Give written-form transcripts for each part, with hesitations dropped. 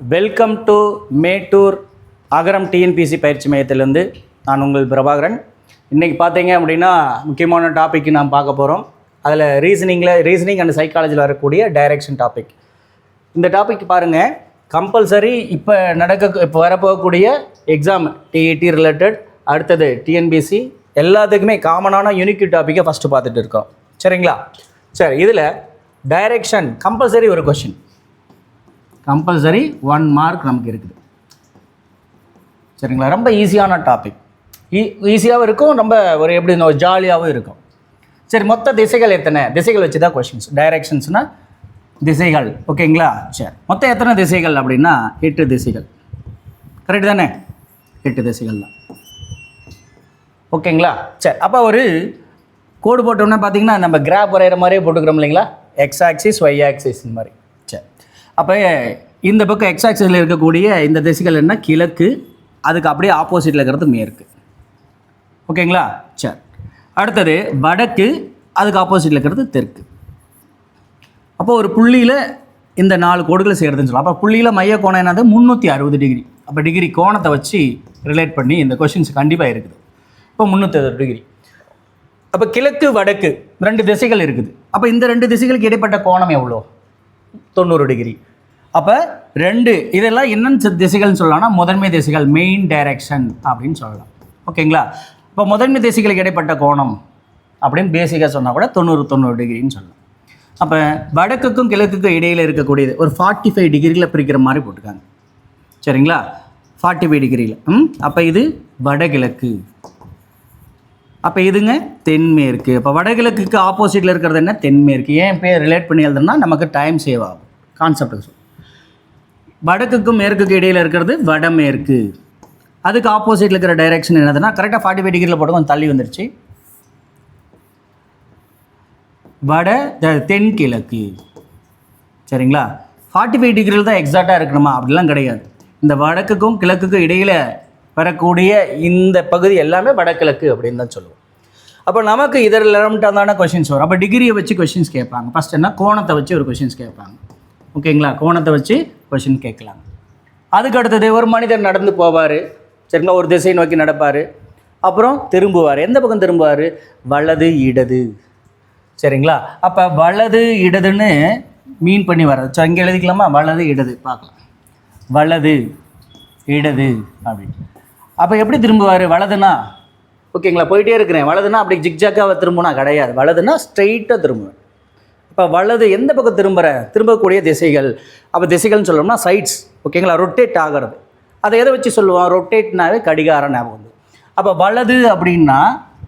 Welcome to Mettur Agaram TNPSC பயிற்சி மையத்திலேருந்து நான் உங்கள் பிரபாகரன். இன்றைக்கி பார்த்தீங்க அப்படின்னா முக்கியமான டாபிக் நாம் பார்க்க போகிறோம். அதில் ரீசனிங் அண்ட் சைக்காலஜியில் வரக்கூடிய டைரக்ஷன் டாபிக். இந்த டாபிக் பாருங்கள், கம்பல்சரி இப்போ வரப்போகக்கூடிய எக்ஸாம் டிஇடி ரிலேட்டட், அடுத்தது டிஎன்பிசி எல்லாத்துக்குமே காமனான யூனிக் டாப்பிக்கை ஃபஸ்ட்டு பார்த்துட்டு இருக்கோம். சரிங்களா? சரி, இதில் டைரக்ஷன் கம்பல்சரி ஒரு கொஷின், கம்பல்சரி 1 மார்க் நமக்கு இருக்குது. சரிங்களா? ரொம்ப ஈஸியான டாபிக், ஈஸியாகவும் இருக்கும், ரொம்ப ஒரு எப்படி ஜாலியாகவும் இருக்கும். சரி, மொத்த திசைகள் எத்தனை? திசைகள் வச்சு தான் கொஷின்ஸ். டைரக்ஷன்ஸ்னால் திசைகள். ஓகேங்களா? சரி, மொத்தம் எத்தனை திசைகள் அப்படின்னா 8 திசைகள். கரெக்டு தானே? 8 திசைகள் தான். ஓகேங்களா? சரி, அப்போ ஒரு கோடு போட்டோம்னா பார்த்தீங்கன்னா நம்ம கிராஃப் வரைகிற மாதிரியே போட்டுக்கிறோம் இல்லைங்களா? எக்ஸ் ஆக்சிஸ் ஒய் ஆக்சிஸ் இந்த மாதிரி. சரி, அப்போ இந்த பக்கம் எக்ஸ் ஆக்சிஸில் இருக்கக்கூடிய இந்த திசைகள் என்ன? கிழக்கு, அதுக்கு அப்படியே ஆப்போசிட்டில் இருக்கிறது மேற்கு. ஓகேங்களா? சரி, அடுத்தது வடக்கு, அதுக்கு ஆப்போசிட்டில் இருக்கிறது தெற்கு. அப்போ ஒரு புள்ளியில் இந்த 4 கோடுகளை சேர்த்துன்னு சொல்லலாம். அப்போ புள்ளியில் மைய கோணம் என்னது? 360 டிகிரி. அப்போ டிகிரி கோணத்தை வச்சு ரிலேட் பண்ணி இந்த கொஷின்ஸ் கண்டிப்பாக இருக்குது. இப்போ 360 டிகிரி. அப்போ கிழக்கு வடக்கு 2 திசைகள் இருக்குது. அப்போ இந்த 2 திசைகளுக்கு இடைப்பட்ட கோணம் எவ்வளோ? 90 டிகிரி. அப்போ 2 இதெல்லாம் என்னென்ன திசைகள்னு சொல்லலாம்னா முதன்மை திசைகள், மெயின் டைரக்ஷன் அப்படின்னு சொல்லலாம். ஓகேங்களா? இப்போ முதன்மை திசைகளுக்கு இடைப்பட்ட கோணம் அப்படின்னு பேசிக்காக சொன்னால் கூட 90 டிகிரின்னு சொல்லலாம். அப்போ வடக்குக்கும் கிழக்குக்கும் இடையில் இருக்கக்கூடியது ஒரு 45 டிகிரியில் பிரிக்கிற மாதிரி போட்டுக்காங்க. சரிங்களா? 45 டிகிரியில். அப்போ இது வடகிழக்கு, அப்போ இதுங்க தென்மேற்கு. அப்போ வடகிழக்குக்கு ஆப்போசிட்டில் இருக்கிறது என்ன? தென்மேற்கு. ஏன் பேர் ரிலேட் பண்ணி எழுதுனா நமக்கு டைம் சேவ் ஆகும். கான்செப்ட் சொல்லு. வடக்குக்கும் மேற்குக்கு இடையில் இருக்கிறது வடமேற்கு. அதுக்கு ஆப்போசிட்டில் இருக்கிற டைரெக்ஷன் என்னதுன்னா கரெக்டாக 45 டிகிரியில் போட்டு கொஞ்சம் தள்ளி வந்துருச்சு. தென்கிழக்கு. சரிங்களா? 45 டிகிரியில் தான் எக்ஸாக்டாக இருக்கணுமா? அப்படிலாம் கிடையாது. இந்த வடக்குக்கும் கிழக்குக்கும் இடையில் வரக்கூடிய இந்த பகுதி எல்லாமே வடகிழக்கு அப்படின்னு தான் சொல்லுவோம். அப்போ நமக்கு இதில் ரிலவெண்ட்டான கொஷின்ஸ் வரும். அப்போ டிகிரியை வச்சு கொஷின்ஸ் கேட்பாங்க. ஃபஸ்ட் என்ன? கோணத்தை வச்சு ஒரு கொஷின்ஸ் கேட்பாங்க. ஓகேங்களா? கோணத்தை வச்சு கொஷின் கேட்கலாம். அதுக்கு அடுத்தது ஒரு மனிதர் நடந்து போவார். சரிங்களா? ஒரு திசை நோக்கி நடப்பார், அப்புறம் திரும்புவார். எந்த பக்கம் திரும்புவார்? வலது இடது. சரிங்களா? அப்போ வலது இடதுன்னு மீன் பண்ணி வர்றது. ஸோ இங்கே எழுதிக்கலாமா? வலது இடது பார்க்கலாம். வலது இடது அப்படின்னு. அப்போ எப்படி திரும்புவார்? வலதுனா ஓகேங்களா போயிட்டே இருக்கிறேன், வலதுனா அப்படி ஜிக்ஜாக்காக திரும்பினா கிடையாது. வலதுனா ஸ்ட்ரெயிட்டாக திரும்புவேன். இப்போ வலது எந்த பக்கம் திரும்பக்கூடிய திசைகள். அப்போ திசைகள்னு சொல்லணும்னா சைட்ஸ். ஓகேங்களா? ரொட்டேட் ஆகிறது. அதை எதை வச்சு சொல்லுவோம்? ரொட்டேட்னாவே கடிகாரம் ஞாபகம் வந்து. அப்போ வலது அப்படின்னா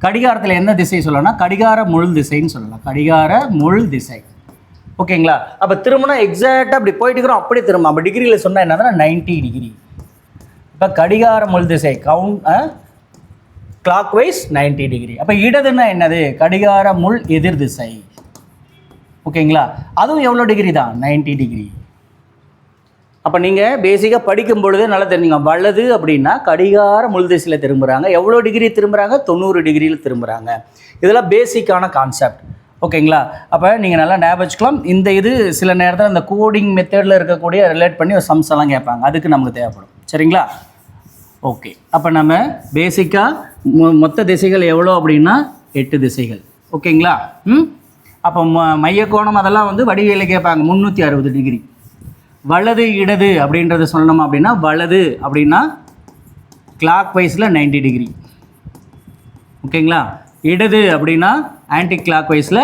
கடிகாரத்தில் என்ன திசை சொல்லணும்னா கடிகார முள் திசைன்னு சொல்லலாம். கடிகார முள் திசை. ஓகேங்களா? அப்போ திரும்பினா எக்ஸாக்டாக அப்படி போயிட்டு இருக்கிறோம், அப்படியே திரும்ப. அப்போ டிகிரியில் சொன்னால் என்னதுன்னா 90 டிகிரி. இப்போ கடிகார முள் திசை கிளாக் வைஸ் 90 டிகிரி. அப்போ இடதுன்னா என்னது? கடிகார முள் எதிர் திசை. ஓகேங்களா? அதுவும் எவ்வளோ டிகிரி தான்? 90 டிகிரி. அப்போ நீங்கள் பேசிக்காக படிக்கும் பொழுது நல்லா தெரிஞ்சுங்க. வலது அப்படின்னா கடிகார முள் திசையில் திரும்புகிறாங்க. எவ்வளோ டிகிரி திரும்புகிறாங்க? 90 டிகிரியில் திரும்புகிறாங்க. இதெல்லாம் பேசிக்கான கான்செப்ட். ஓகேங்களா? அப்போ நீங்கள் நல்லா ஞாபகம் வச்சுக்கலாம். இது சில நேரத்தில் இந்த கோடிங் மெத்தடில் இருக்கக்கூடிய ரிலேட் பண்ணி ஒரு சம்ஸ் எல்லாம் கேட்பாங்க. அதுக்கு நமக்கு தேவைப்படும். சரிங்களா? ஓகே, அப்போ நம்ம பேசிக்காக மொத்த திசைகள் எவ்வளோ அப்படின்னா 8 திசைகள். ஓகேங்களா? அப்போ மையக்கோணம் அதெல்லாம் வடிவியலில் கேட்பாங்க. 360 டிகிரி. வலது இடது அப்படின்றத சொல்லணும் அப்படின்னா வலது அப்படின்னா கிளாக் வைஸில் 90 டிகிரி. ஓகேங்களா? இடது அப்படின்னா ஆன்டி கிளாக் வைஸில்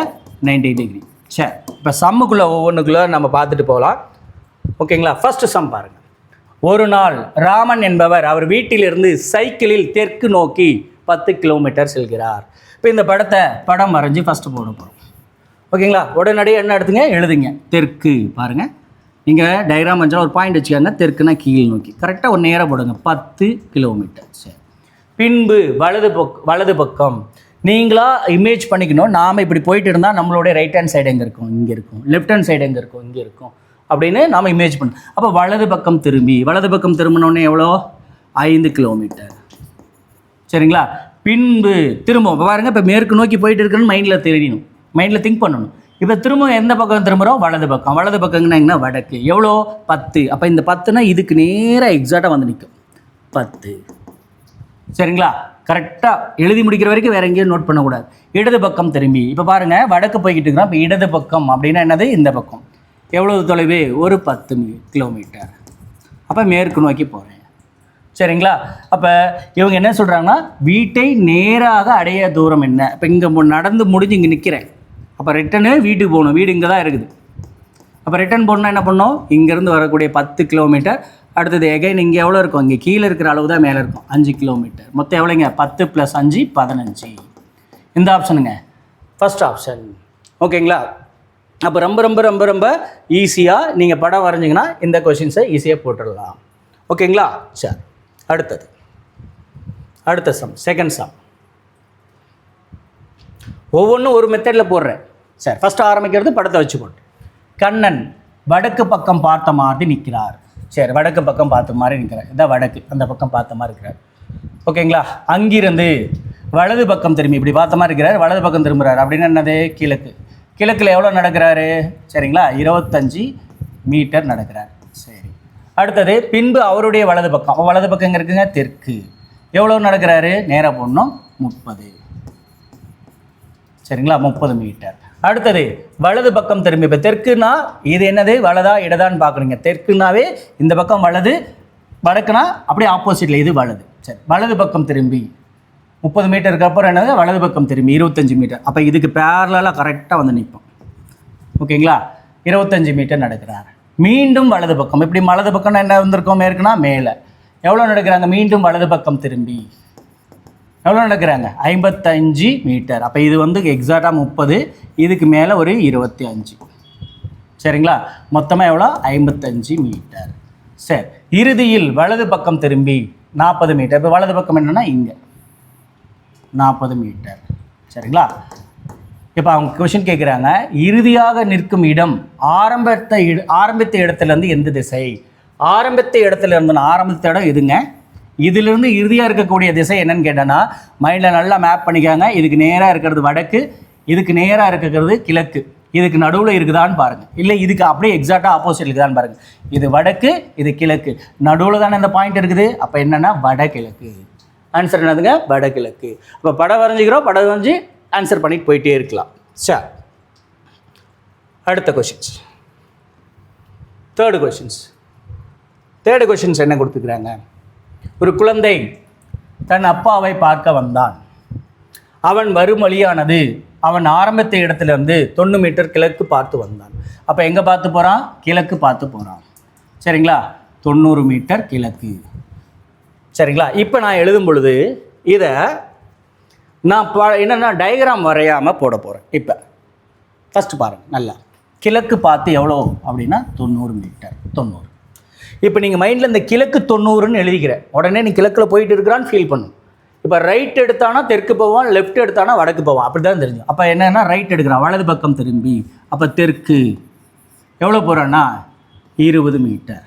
90 டிகிரி. சரி, இப்போ சம்முக்குள்ளே ஒவ்வொன்றுக்குள்ளே நம்ம பார்த்துட்டு போகலாம். ஓகேங்களா? ஃபஸ்ட்டு சம் பாருங்கள். ஒரு நாள் ராமன் என்பவர் அவர் வீட்டிலிருந்து சைக்கிளில் தெற்கு நோக்கி 10 கிலோமீட்டர் செல்கிறார். இப்போ இந்த படம் வரைஞ்சி ஃபஸ்ட்டு போட போகிறோம். ஓகேங்களா? உடனடியாக என்ன எடுத்துங்க? எழுதுங்க. தெற்கு பாருங்கள். நீங்கள் டயக்ராம் வந்தால் ஒரு பாயிண்ட் வச்சுக்காங்க. தெற்குனா கீழ் நோக்கி கரெக்டாக ஒரு நேராக போடுங்க. 10 கிலோமீட்டர். சரி, பின்பு வலது பக்கம் நீங்களாக இமேஜ் பண்ணிக்கணும். நாம் இப்படி போயிட்டு இருந்தால் நம்மளுடைய ரைட் ஹேண்ட் சைடு எங்கே இருக்கும்? இங்கே இருக்கும். லெஃப்ட் ஹேண்ட் சைடு எங்கே இருக்கும்? இங்கே இருக்கும் அப்படின்னு நாம் இமேஜ் பண்ணணும். அப்போ வலது பக்கம் திரும்பினோடனே எவ்வளோ? 5 கிலோமீட்டர். சரிங்களா? பின்பு திரும்ப பாருங்கள். இப்போ மேற்கு நோக்கி போயிட்டு இருக்குன்னு மைண்டில் தெரியணும், மைண்டில் திங்க் பண்ணணும். இப்போ திரும்ப எந்த பக்கம் திரும்புகிறோம்? வலது பக்கம். வலது பக்கங்கன்னா என்ன? வடக்கு. எவ்வளோ? 10. அப்போ இந்த 10னா இதுக்கு நேராக எக்ஸாக்டாக வந்து நிற்கும். 10. சரிங்களா? கரெக்டாக எழுதி முடிக்கிற வரைக்கும் வேறு எங்கேயும் நோட் பண்ணக்கூடாது. இடது பக்கம் திரும்பி இப்போ பாருங்கள், வடக்கு போய்கிட்டு இருக்கிறோம். இப்போ இடது பக்கம் அப்படின்னா என்னது? இந்த பக்கம். எவ்வளவு தொலைவு? ஒரு 10 கிலோமீட்டர். அப்போ மேற்கு நோக்கி போகிறேன். சரிங்களா? அப்போ இவங்க என்ன சொல்கிறாங்கன்னா, வீட்டை நேராக அடைய தூரம் என்ன? இப்போ இங்கே நடந்து முடிஞ்சு இங்கே நிற்கிறேன். அப்போ ரிட்டனு வீட்டுக்கு போகணும். வீடு இங்கே தான் இருக்குது. அப்போ ரிட்டன் போகணுன்னா என்ன பண்ணணும்? இங்கேருந்து வரக்கூடிய 10 கிலோமீட்டர். அடுத்தது எகைன் இங்கே எவ்வளோ இருக்கும்? இங்கே கீழே இருக்கிற அளவு தான் மேலே இருக்கும். 5 கிலோமீட்டர். மொத்தம் எவ்வளோங்க? 10 + 5 15. இந்த ஆப்ஷனுங்க ஃபஸ்ட் ஆப்ஷன். ஓகேங்களா? அப்போ ரொம்ப ரொம்ப ரொம்ப ரொம்ப ஈஸியாக நீங்கள் படம் வரைஞ்சிங்கன்னா இந்த கொஷின்ஸை ஈஸியாக போட்டுடலாம். ஓகேங்களா? சரி, அடுத்த சம், செகண்ட் சம். ஒவ்வொன்றும் ஒரு மெத்தடில் போடுறேன். சரி, ஃபஸ்ட்டு ஆரம்பிக்கிறது படத்தை வச்சு போட்டு. கண்ணன் வடக்கு பக்கம் பார்த்த மாதிரி நிற்கிறார். சரி, வடக்கு பக்கம் பார்த்த மாதிரி நிற்கிறார். இதான் வடக்கு, அந்த பக்கம் பார்த்த மாதிரி இருக்கிறார். ஓகேங்களா? அங்கிருந்து வலது பக்கம் திரும்பி இப்படி பார்த்த மாதிரி இருக்கிறார். வலது பக்கம் திரும்புகிறார். அப்படின்னு என்னது? கிழக்கு. கிழக்கில் எவ்வளோ நடக்கிறாரு? சரிங்களா? 25 மீட்டர் நடக்கிறார். சரி, அடுத்தது பின்பு அவருடைய வலது பக்கம். வலது பக்கம் எங்கே இருக்குங்க? தெற்கு. எவ்வளோ நடக்கிறாரு? நேராக போடணும் 30. சரிங்களா? 30 மீட்டர். அடுத்தது வலது பக்கம் திரும்பி. இப்போ தெற்குனா இது என்னது? வலதா இடதான்னு பார்க்குறீங்க. தெற்குனாவே இந்த பக்கம் வலது, வடக்குனா அப்படியே ஆப்போசிட்டில் இது வலது. சரி, வலது பக்கம் திரும்பி 30 மீட்டருக்கு அப்புறம் என்னது? வலது பக்கம் திரும்பி 25 மீட்டர். அப்போ இதுக்கு பேரலாக கரெக்டாக வந்து நிற்போம். ஓகேங்களா? 25 மீட்டர் நடக்கிறார். மீண்டும் வலது பக்கம். இப்படி வலது பக்கம்னா என்ன வந்திருக்கோம்? மேற்குனா மேலே. எவ்வளோ நடக்கிறாங்க? மீண்டும் வலது பக்கம் திரும்பி எவ்வளோ நடக்கிறாங்க? 55 மீட்டர். அப்போ இது வந்து எக்ஸாக்டாக 30, இதுக்கு மேலே ஒரு 25. சரிங்களா? மொத்தமாக எவ்வளோ? 55 மீட்டர். சரி, இறுதியில் வலது பக்கம் திரும்பி 40 மீட்டர். இப்போ வலது பக்கம் என்னென்னா இங்கே 40 மீட்டர். சரிங்களா? இப்போ அவங்க கொஷின் கேட்குறாங்க, இறுதியாக நிற்கும் இடம் ஆரம்பித்த இடத்துலேருந்து எந்த திசை? ஆரம்பித்த இடத்துல இருந்துன்னா ஆரம்பித்த இடம் எதுங்க? இதிலிருந்து இறுதியாக இருக்கக்கூடிய திசை என்னன்னு கேட்டேன்னா, மைண்டில் நல்லா மேப் பண்ணிக்காங்க. இதுக்கு நேராக இருக்கிறது வடக்கு, இதுக்கு நேராக இருக்கிறது கிழக்கு, இதுக்கு நடுவில் இருக்குதான்னு பாருங்கள். இல்லை இதுக்கு அப்படியே எக்ஸாக்டாக ஆப்போசிட் இருக்குதான்னு பாருங்கள். இது வடக்கு, இது கிழக்கு, நடுவில் தானே இந்த பாயிண்ட் இருக்குது. அப்போ என்னென்னா வடகிழக்கு. ஆன்சர் என்னதுங்க? வடகிழக்கு. இப்போ படம் வரைஞ்சிக்கிறோம், படம் வரைஞ்சி ஆன்சர் பண்ணிட்டு போயிட்டே இருக்கலாம். சரி, அடுத்த கொஷின்ஸ். தேர்டு கொஷின்ஸ் என்ன கொடுத்துக்கிறாங்க? ஒரு குழந்தை தன் அப்பாவை பார்க்க வந்தான். அவன் வரும் வழியானது அவன் ஆரம்பித்த இடத்துலேருந்து 90 மீட்டர் கிழக்கு பார்த்து வந்தான். அப்போ எங்கே பார்த்து போகிறான்? கிழக்கு பார்த்து போகிறான். சரிங்களா? 90 மீட்டர் கிழக்கு. சரிங்களா? இப்போ நான் எழுதும் பொழுது இதை நான் என்னென்னா டயக்ராம் வரையாமல் போட போகிறேன். இப்போ ஃபஸ்ட்டு பாருங்கள் நல்லா. கிழக்கு பார்த்து எவ்வளோ அப்படின்னா 90 மீட்டர். 90. இப்போ நீங்கள் மைண்டில் இந்த கிழக்கு 90ன்னு எழுதிக்கிறேன். உடனே நீ கிழக்கில் போயிட்டு இருக்கிறான்னு ஃபீல் பண்ணும். இப்போ ரைட் எடுத்தானா தெற்கு போவான், லெஃப்ட் எடுத்தானா வடக்கு போவான். அப்படி தான் தெரிஞ்சு. அப்போ என்னென்னா ரைட் எடுக்கிறான், வலது பக்கம் திரும்பி. அப்போ தெற்கு எவ்வளோ போகிறான்னா 20 மீட்டர்.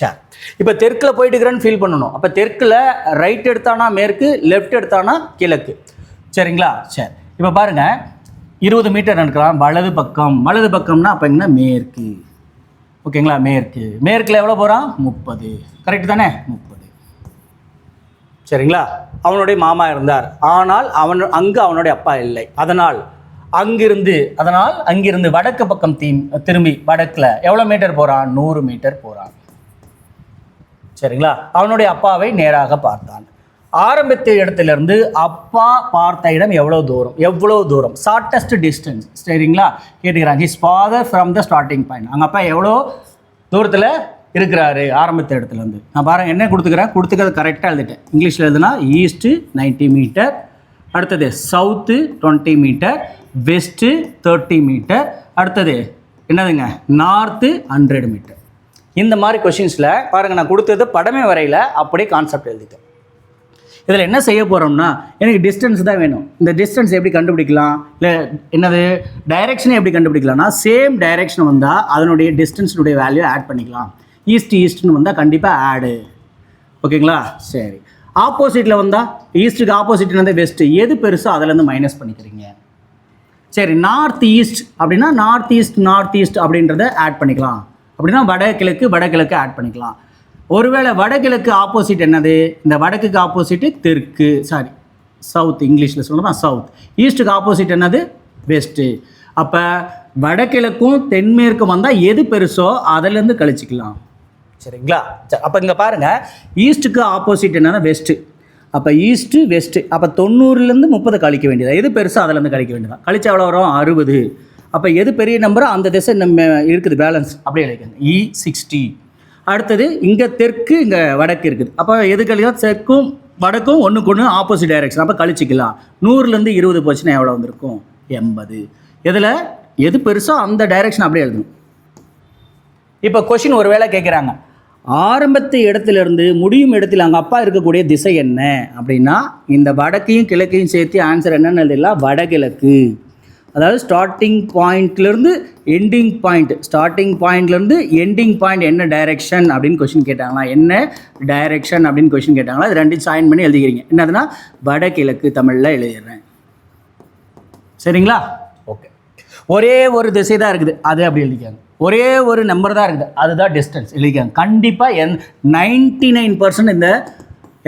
சரி, இப்போ தெற்கில் போயிட்டு இருக்கிறேன்னு ஃபீல் பண்ணணும். அப்போ தெற்கில் ரைட் எடுத்தானா மேற்கு, லெஃப்ட் எடுத்தானா கிழக்கு. சரிங்களா? சரி, இப்போ பாருங்கள் 20 மீட்டர் நடக்கலாம். வலது பக்கம்னா அப்போ என்ன? மேற்கு. ஓகேங்களா? மேற்கில் எவ்வளோ போகிறான்? 30. கரெக்டு தானே? 30. சரிங்களா? அவனுடைய மாமா இருந்தார், ஆனால் அங்கு அவனுடைய அப்பா இல்லை. அதனால் அங்கிருந்து வடக்கு பக்கம் திரும்பி வடக்கில் எவ்வளோ மீட்டர் போகிறான்? 100 மீட்டர் போகிறான். சரிங்களா? அவனுடைய அப்பாவை நேராக பார்த்தான். ஆரம்பித்த இடத்துலேருந்து அப்பா பார்த்த இடம் எவ்வளோ தூரம்? Shortest distance. சரிங்களா? கேட்டுக்கிறாங்க. His father from the starting point. அங்கே அப்பா எவ்வளோ தூரத்தில் இருக்கிறாரு ஆரம்பித்த இடத்துலேருந்து? நான் பாருங்கள் என்ன கொடுத்துக்கிறது கரெக்டாக எழுதிட்டேன். இங்கிலீஷில் எழுதுனா ஈஸ்ட்டு 90 மீட்டர், அடுத்தது சவுத்து 20 மீட்டர், வெஸ்ட்டு 30 மீட்டர், அடுத்தது என்னதுங்க? North 100 metre. இந்த மாதிரி கொஷின்ஸில் பாருங்கள், நான் கொடுத்தது படமே வரையில் அப்படியே கான்செப்ட் எழுதிட்டேன். இதில் என்ன செய்ய போகிறோம்னா, எனக்கு டிஸ்டன்ஸ் தான் வேணும். இந்த டிஸ்டன்ஸ் எப்படி கண்டுபிடிக்கலாம்? இல்லை என்னது டைரெக்ஷனை எப்படி கண்டுபிடிக்கலாம்னா, சேம் டைரெக்ஷன் வந்தால் அதனுடைய டிஸ்டன்ஸினுடைய வேல்யூ ஆட் பண்ணிக்கலாம். ஈஸ்ட்னு வந்தால் கண்டிப்பாக ஆடு. ஓகேங்களா? சரி, ஆப்போசிட்டில் வந்தால் ஈஸ்ட்டுக்கு ஆப்போசிட் வந்து வெஸ்ட்டு, எது பெருசோ அதிலேருந்து மைனஸ் பண்ணிக்கிறீங்க. சரி, நார்த் ஈஸ்ட் அப்படின்னா நார்த் ஈஸ்ட் அப்படின்றத ஆட் பண்ணிக்கலாம். அப்படின்னா வடகிழக்கு ஆட் பண்ணிக்கலாம். ஒருவேளை வடகிழக்கு ஆப்போசிட் என்னது? இந்த வடக்குக்கு ஆப்போசிட்டு தெற்கு, சவுத், இங்கிலீஷில் சொல்லணும் சவுத். ஈஸ்ட்டுக்கு ஆப்போசிட் என்னது? வெஸ்ட்டு. அப்போ வடகிழக்கும் தென்மேற்கும் வந்தால் எது பெருசோ அதிலேருந்து கழிச்சிக்கலாம். சரிங்களா? அப்போ இங்கே பாருங்கள், ஈஸ்ட்டுக்கு ஆப்போசிட் என்னன்னா வெஸ்ட்டு. அப்போ ஈஸ்ட்டு வெஸ்ட்டு. அப்போ 90லேருந்து 30 கழிக்க வேண்டியதா? எது பெருசோ அதிலேருந்து கழிக்க வேண்டியதா? கழிச்சா எவ்வளோ வரும்? 60. அப்போ எது பெரிய நம்பரோ அந்த திசை நம்ம இருக்குது பேலன்ஸ் அப்படியே எழுதிக்கங்க. E60. அடுத்தது இங்கே தெற்கு, இங்கே வடக்கு இருக்குது. அப்போ எது கழிக்கலாம்? தெற்கும் வடக்கும் ஒன்றுக்கு ஒன்று ஆப்போசிட் டைரெக்ஷன். அப்போ கழிச்சிக்கலாம். 100லேருந்து 20 போச்சுன்னா எவ்வளோ வந்திருக்கும்? 80. இதில் எது பெருசோ அந்த டைரெக்ஷன் அப்படியே எழுதணும். இப்போ கொஷின் ஒரு வேளை கேட்குறாங்க, ஆரம்பத்து இடத்துலேருந்து முடியும் இடத்துல அங்கே அப்பா இருக்கக்கூடிய திசை என்ன அப்படின்னா, இந்த வடக்கையும் கிழக்கையும் சேர்த்து ஆன்சர் என்னென்னு எழுதிடலாம்? வடகிழக்கு. அதாவது ஸ்டார்டிங் பாயிண்ட்லேருந்து எண்டிங் பாயிண்ட், ஸ்டார்டிங் பாயிண்ட்லேருந்து எண்டிங் பாயிண்ட் என்ன டைரெக்ஷன் அப்படின்னு கொஷின் கேட்டாங்களா? என்ன டைரெக்ஷன் அப்படின்னு கொஷின் கேட்டாங்களா? அது ரெண்டையும் சைன் பண்ணி எழுதிக்கிறீங்க. என்னதுன்னா வடகிழக்கு தமிழில் எழுதிடுறேன். சரிங்களா? ஓகே. ஒரே ஒரு திசை தான் இருக்குது, அது அப்படி எழுதிக்காங்க. ஒரே ஒரு நம்பர் தான் இருக்குது, அதுதான் டிஸ்டன்ஸ் எழுதிக்காங்க. கண்டிப்பாக 99% இந்த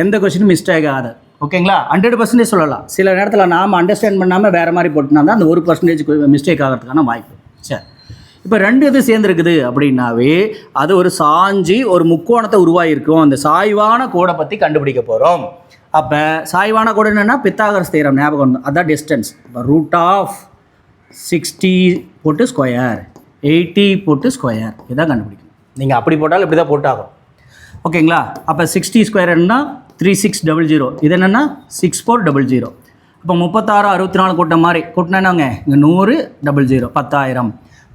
எந்த கொஷினும் மிஸ்டேக் ஆகாது. ஓகேங்களா? 100% சொல்லலாம். சில நேரத்தில் நாம் அண்டர்ஸ்டாண்ட் பண்ணாமல் வேறு மாதிரி போட்டுனா தான் அந்த 1% மிஸ்டேக் ஆகிறதுக்கான வாய்ப்பு. சரி, இப்போ 2 இது சேர்ந்துருக்குது அப்படின்னாவே அது ஒரு சாஞ்சி ஒரு முக்கோணத்தை உருவாகிருக்கும். அந்த சாய்வான கோடை பற்றி கண்டுபிடிக்க போகிறோம். அப்போ சாய்வான கோடு என்னென்னா பித்தாகரஸ் தியரம் ஞாபகம். அதுதான் டிஸ்டன்ஸ். இப்போ √60 போட்டு ஸ்கொயர், 80 போட்டு ஸ்கொயர், இதான் கண்டுபிடிக்கணும். நீங்கள் அப்படி போட்டாலும் இப்படி தான் போட்டாகும். ஓகேங்களா? அப்போ 60 ஸ்கொயர் என்னன்னா 3600. இது என்னென்னா 6400. அப்போ 36 64 கூட்டின மாதிரி கூட்டினா என்னங்க? இங்கே 100 00 10,000.